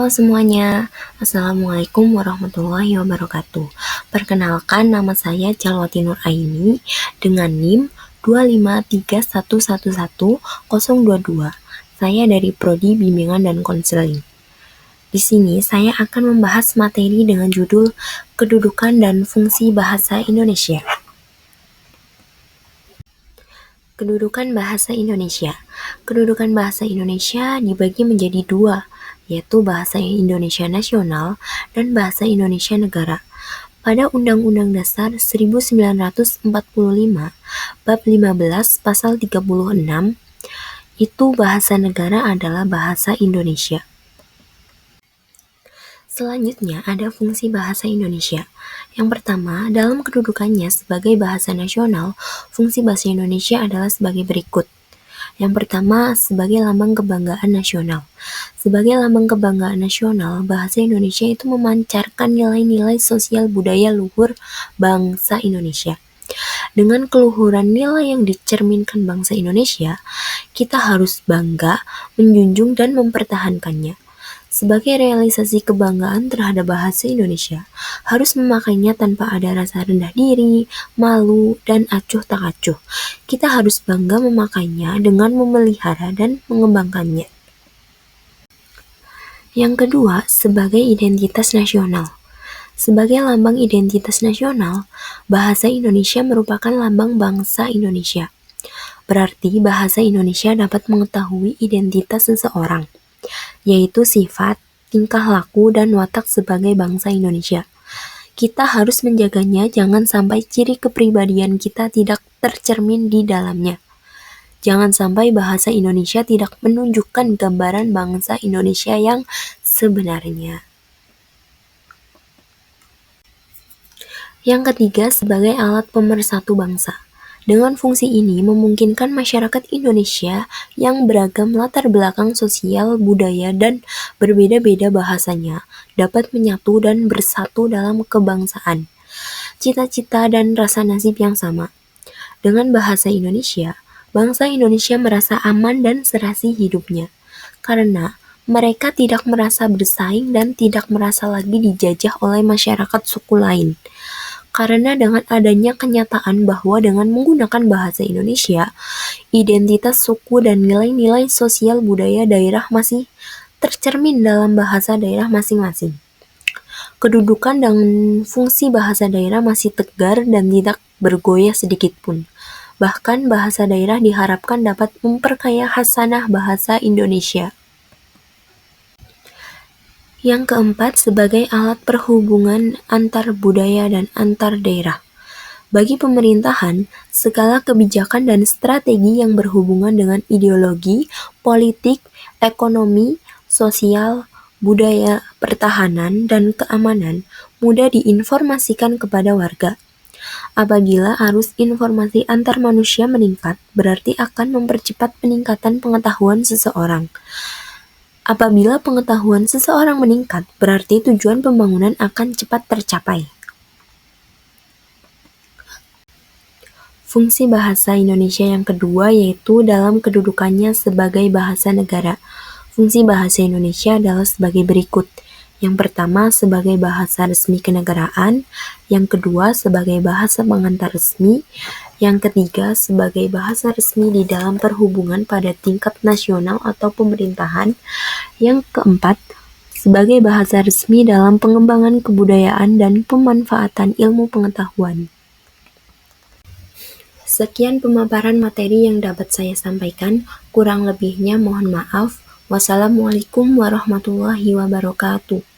Halo semuanya, Assalamualaikum warahmatullahi wabarakatuh. Perkenalkan, nama saya Jalwati Nur Aini dengan NIM 253111022. Saya dari Prodi Bimbingan dan Konseling. Di sini saya akan membahas materi dengan judul Kedudukan dan Fungsi Bahasa Indonesia. Kedudukan bahasa Indonesia. Kedudukan bahasa Indonesia dibagi menjadi dua, yaitu bahasa Indonesia nasional dan bahasa Indonesia negara. Pada Undang-Undang Dasar 1945, Bab 15 Pasal 36, itu bahasa negara adalah bahasa Indonesia. Selanjutnya ada fungsi bahasa Indonesia. Yang pertama, dalam kedudukannya sebagai bahasa nasional, fungsi bahasa Indonesia adalah sebagai berikut. Yang pertama, sebagai lambang kebanggaan nasional. Sebagai lambang kebanggaan nasional, bahasa Indonesia itu memancarkan nilai-nilai sosial budaya luhur bangsa Indonesia. Dengan keluhuran nilai yang dicerminkan bangsa Indonesia, kita harus bangga, menjunjung, dan mempertahankannya. Sebagai realisasi kebanggaan terhadap bahasa Indonesia, harus memakainya tanpa ada rasa rendah diri, malu, dan acuh tak acuh. Kita harus bangga memakainya dengan memelihara dan mengembangkannya. Yang kedua, sebagai identitas nasional. Sebagai lambang identitas nasional, bahasa Indonesia merupakan lambang bangsa Indonesia. Berarti bahasa Indonesia dapat mengetahui identitas seseorang, yaitu sifat, tingkah laku, dan watak sebagai bangsa Indonesia. Kita harus menjaganya jangan sampai ciri kepribadian kita tidak tercermin di dalamnya. Jangan sampai bahasa Indonesia tidak menunjukkan gambaran bangsa Indonesia yang sebenarnya. Yang ketiga, sebagai alat pemersatu bangsa. Dengan fungsi ini memungkinkan masyarakat Indonesia yang beragam latar belakang sosial, budaya, dan berbeda-beda bahasanya dapat menyatu dan bersatu dalam kebangsaan, cita-cita, dan rasa nasib yang sama. Dengan bahasa Indonesia, bangsa Indonesia merasa aman dan serasi hidupnya, karena mereka tidak merasa bersaing dan tidak merasa lagi dijajah oleh masyarakat suku lain. Karena dengan adanya kenyataan bahwa dengan menggunakan bahasa Indonesia, identitas suku dan nilai-nilai sosial budaya daerah masih tercermin dalam bahasa daerah masing-masing. Kedudukan dan fungsi bahasa daerah masih tegar dan tidak bergoyah sedikit pun. Bahkan bahasa daerah diharapkan dapat memperkaya khasanah bahasa Indonesia. Yang keempat, sebagai alat perhubungan antar budaya dan antar daerah. Bagi pemerintahan, segala kebijakan dan strategi yang berhubungan dengan ideologi, politik, ekonomi, sosial, budaya, pertahanan, dan keamanan mudah diinformasikan kepada warga. Apabila arus informasi antar manusia meningkat, berarti akan mempercepat peningkatan pengetahuan seseorang. Apabila pengetahuan seseorang meningkat, berarti tujuan pembangunan akan cepat tercapai. Fungsi bahasa Indonesia yang kedua yaitu dalam kedudukannya sebagai bahasa negara. Fungsi bahasa Indonesia adalah sebagai berikut. Yang pertama, sebagai bahasa resmi kenegaraan. Yang kedua, sebagai bahasa pengantar resmi. Yang ketiga, sebagai bahasa resmi di dalam perhubungan pada tingkat nasional atau pemerintahan. Yang keempat, sebagai bahasa resmi dalam pengembangan kebudayaan dan pemanfaatan ilmu pengetahuan. Sekian pemaparan materi yang dapat saya sampaikan, kurang lebihnya mohon maaf. Wassalamualaikum warahmatullahi wabarakatuh.